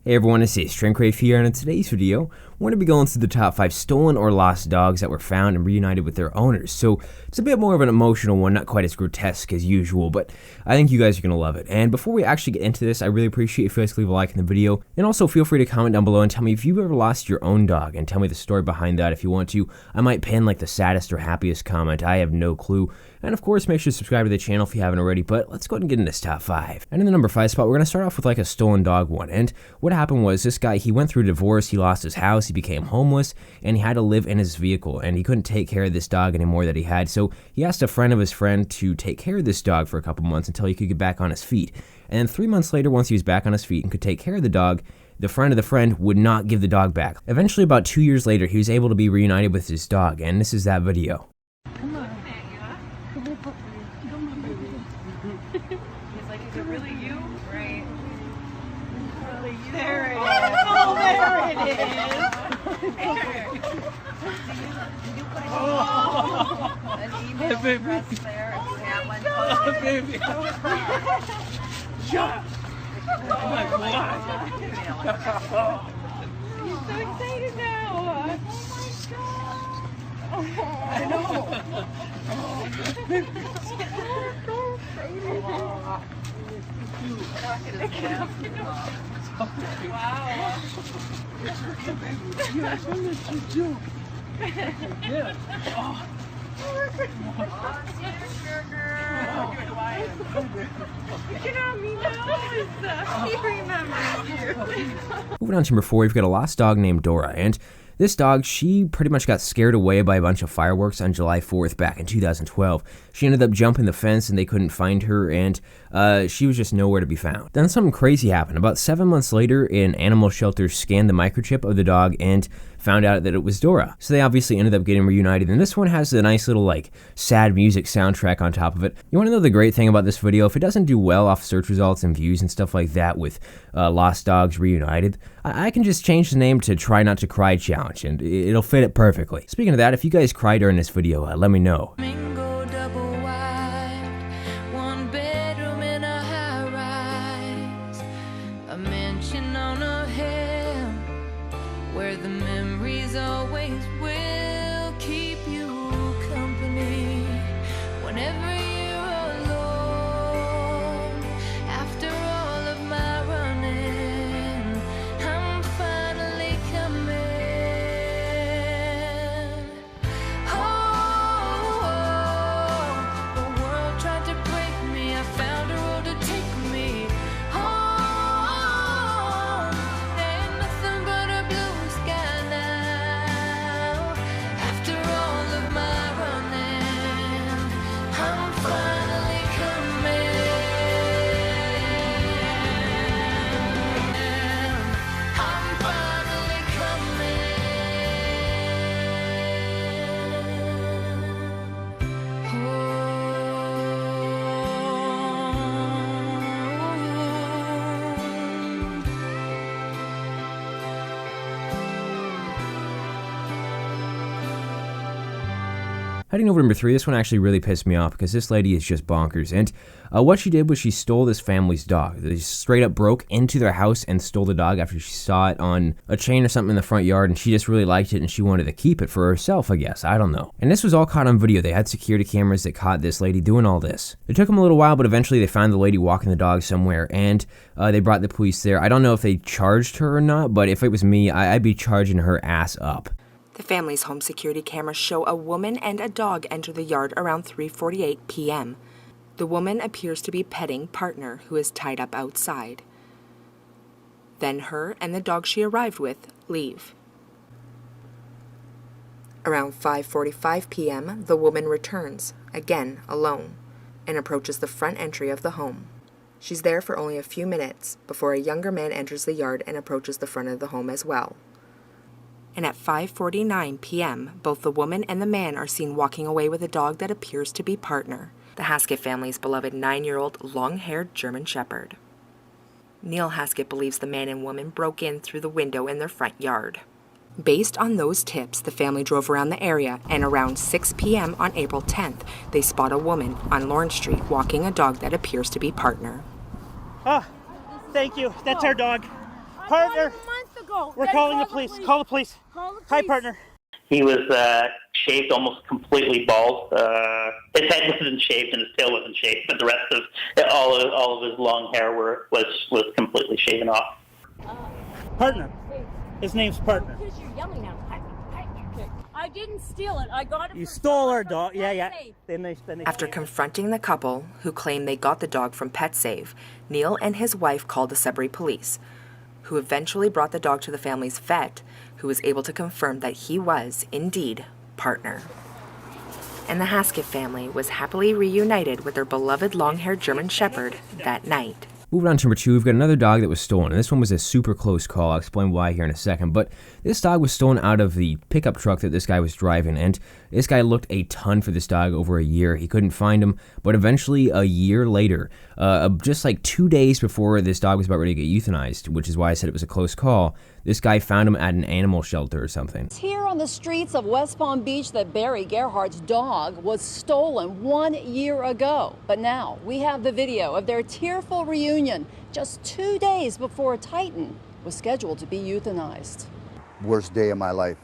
Hey everyone, this is Trendcrave here, and in today's video, we're going to be going through the top 5 stolen or lost dogs that were found and reunited with their owners. So it's a bit more of an emotional one, not quite as grotesque as usual, but I think you guys are going to love it. And before we actually get into this, I really appreciate if you guys leave a like in the video, and also feel free to comment down below and tell me if you've ever lost your own dog, and tell me the story behind that if you want to. I might pin like the saddest or happiest comment, I have no clue. And of course, make sure to subscribe to the channel if you haven't already, but let's go ahead and get into this top 5. And in the number 5 spot, we're going to start off with like a stolen dog one. And what happened was this guy, he went through a divorce, he lost his house, he became homeless, and he had to live in his vehicle, and he couldn't take care of this dog anymore that he had. So he asked a friend of his friend to take care of this dog for a couple months until he could get back on his feet. And then 3 months later, once he was back on his feet and could take care of the dog, the friend of the friend would not give the dog back. Eventually, about 2 years later, he was able to be reunited with his dog, and this is that video. He's like, is it really you? Right. Really you? There it is. Oh, there it is. An email address there. Oh, baby. Shut up. Oh my God. He's so excited now. Oh my God. I know. Wow. Yes, I'll let you do. Yeah. Oh. Look at how he knows. He remembers you. Moving on to number 4, we've got a lost dog named Dora, and this dog, she pretty much got scared away by a bunch of fireworks on July 4th back in 2012. She ended up jumping the fence and they couldn't find her, and she was just nowhere to be found. Then something crazy happened. About 7 months later, an animal shelter scanned the microchip of the dog and found out that it was Dora. So they obviously ended up getting reunited, and this one has a nice little like sad music soundtrack on top of it. You want to know the great thing about this video? If it doesn't do well off search results and views and stuff like that with lost dogs reunited, I can just change the name to Try Not to Cry Challenge, and it'll fit it perfectly. Speaking of that, if you guys cry during this video, let me know. Where the memories always will keep you company whenever you're alone. After all of my running, I'm finally coming. Oh, the world tried to break me, I found a road to take me home. Heading over to number 3, this one actually really pissed me off because this lady is just bonkers. And what she did was she stole this family's dog. They straight up broke into their house and stole the dog after she saw it on a chain or something in the front yard, and she just really liked it and she wanted to keep it for herself, I guess. I don't know. And this was all caught on video. They had security cameras that caught this lady doing all this. It took them a little while, but eventually they found the lady walking the dog somewhere, and they brought the police there. I don't know if they charged her or not, but if it was me, I'd be charging her ass up. The family's home security cameras show a woman and a dog enter the yard around 3:48 p.m. The woman appears to be petting partner who is tied up outside. Then her and the dog she arrived with leave. Around 5:45 p.m., the woman returns, again alone, and approaches the front entry of the home. She's there for only a few minutes before a younger man enters the yard and approaches the front of the home as well. And at 5:49 p.m., both the woman and the man are seen walking away with a dog that appears to be partner, the Haskett family's beloved 9-year-old long-haired German Shepherd. Neil Haskett believes the man and woman broke in through the window in their front yard. Based on those tips, the family drove around the area, and around 6 p.m. on April 10th, they spot a woman on Lawrence Street walking a dog that appears to be partner. Oh, thank you. That's our dog. Partner. Months ago. We're Then calling the police. Call the police. Call the Hi, police. partner. He was shaved almost completely bald. His head wasn't shaved and his tail wasn't shaved, but the rest of all of his long hair was completely shaven off. Partner. His name's Partner. Because you're yelling now. I didn't steal it. I got it. You from stole our someone dog. from Yeah. PetSafe. Then they After confronting the couple, who claimed they got the dog from PetSafe, Neil and his wife called the Sudbury police, who eventually brought the dog to the family's vet, who was able to confirm that he was, indeed, Partner. And the Haskett family was happily reunited with their beloved long-haired German Shepherd that night. Moving on to number 2, we've got another dog that was stolen, and this one was a super close call. I'll explain why here in a second, but this dog was stolen out of the pickup truck that this guy was driving, and this guy looked a ton for this dog over a year. He couldn't find him, but eventually a year later, just like 2 days before this dog was about ready to get euthanized, which is why I said it was a close call, this guy found him at an animal shelter or something. It's here on the streets of West Palm Beach that Barry Gerhardt's dog was stolen 1 year ago. But now we have the video of their tearful reunion just 2 days before Titan was scheduled to be euthanized. Worst day of my life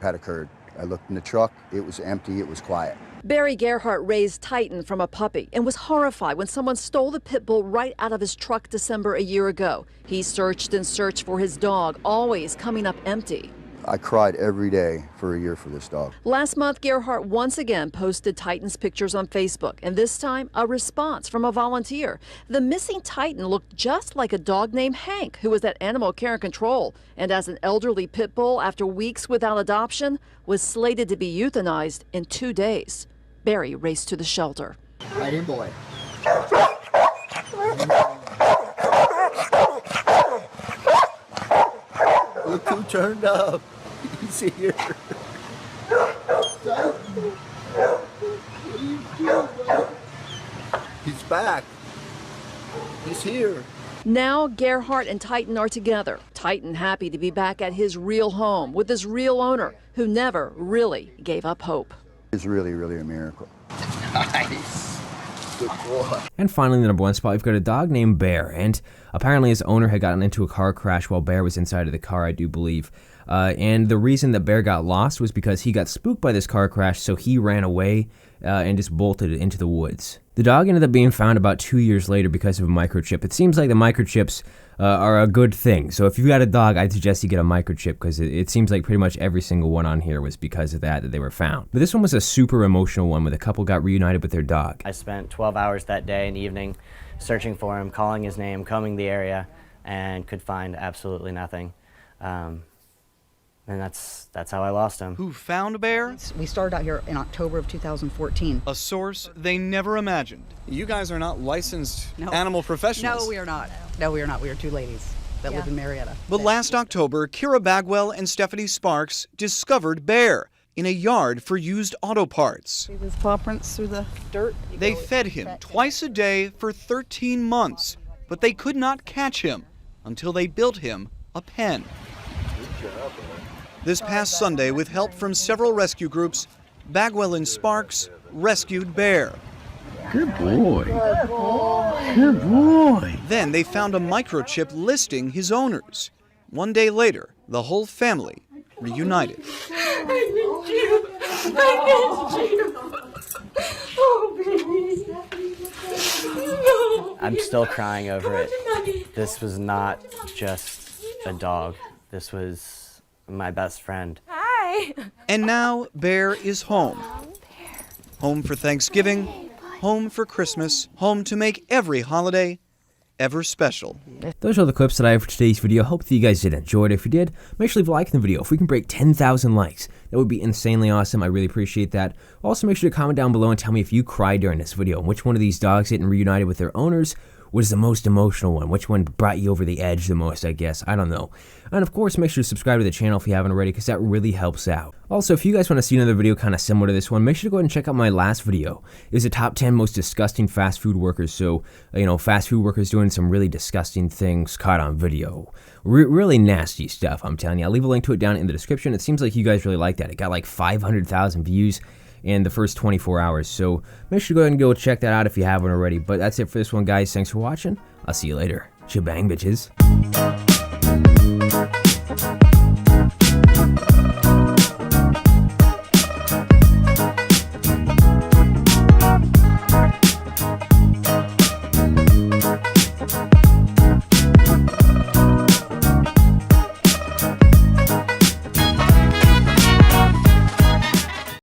had occurred. I looked in the truck, it was empty, it was quiet. Barry Gerhardt raised Titan from a puppy and was horrified when someone stole the pit bull right out of his truck December a year ago. He searched and searched for his dog, always coming up empty. I cried every day for a year for this dog. Last month, Gerhardt once again posted Titan's pictures on Facebook, and this time a response from a volunteer. The missing Titan looked just like a dog named Hank, who was at Animal Care and Control, and as an elderly pit bull after weeks without adoption, was slated to be euthanized in 2 days. Barry raced to the shelter. Right in, boy. Look who turned up. He's here. He's back. He's here. Now Gerhardt and Titan are together. Titan happy to be back at his real home with his real owner, who never really gave up hope. It's really, really a miracle. Nice. Good boy. And finally, the number 1 spot, we've got a dog named Bear, and apparently his owner had gotten into a car crash while Bear was inside of the car, I do believe. And the reason that Bear got lost was because he got spooked by this car crash, so he ran away and just bolted into the woods. The dog ended up being found about 2 years later because of a microchip. It seems like the microchips are a good thing. So if you've got a dog, I'd suggest you get a microchip because it seems like pretty much every single one on here was because of that they were found. But this one was a super emotional one where the couple got reunited with their dog. I spent 12 hours that day and evening searching for him, calling his name, combing the area, and could find absolutely nothing. And that's how I lost him. Who found Bear? We started out here in October of 2014. A source they never imagined. You guys are not licensed animal professionals. No, we are not. No, we are not. We are two ladies that live in Marietta. But last October, Kira Bagwell and Stephanie Sparks discovered Bear in a yard for used auto parts. See these paw prints through the dirt? They fed him twice a day for 13 months, but they could not catch him until they built him a pen. This past Sunday, with help from several rescue groups, Bagwell and Sparks rescued Bear. Good boy. Good boy. Good boy. Then they found a microchip listing his owners. 1 day later, the whole family reunited. I miss you. I miss you. Oh, baby. I'm still crying over it. This was not just a dog. This was my best friend. Hi. And now Bear is home. Home for Thanksgiving, home for Christmas, home to make every holiday ever special. Those are all the clips that I have for today's video. Hope that you guys did enjoy it. If you did, make sure to leave a like in the video. If we can break 10,000 likes, that would be insanely awesome. I really appreciate that. Also, make sure to comment down below and tell me if you cried during this video and which one of these dogs getting reunited with their owners was the most emotional one. Which one brought you over the edge the most, I guess. I don't know. And of course, make sure to subscribe to the channel if you haven't already, because that really helps out. Also, if you guys want to see another video kind of similar to this one, make sure to go ahead and check out my last video. It was the top 10 most disgusting fast food workers. So, fast food workers doing some really disgusting things caught on video. Really nasty stuff, I'm telling you. I'll leave a link to it down in the description. It seems like you guys really like that. It got like 500,000 views in the first 24 hours. So make sure to go ahead and go check that out if you haven't already. But that's it for this one, guys. Thanks for watching. I'll see you later. Shebang, bitches. Bye.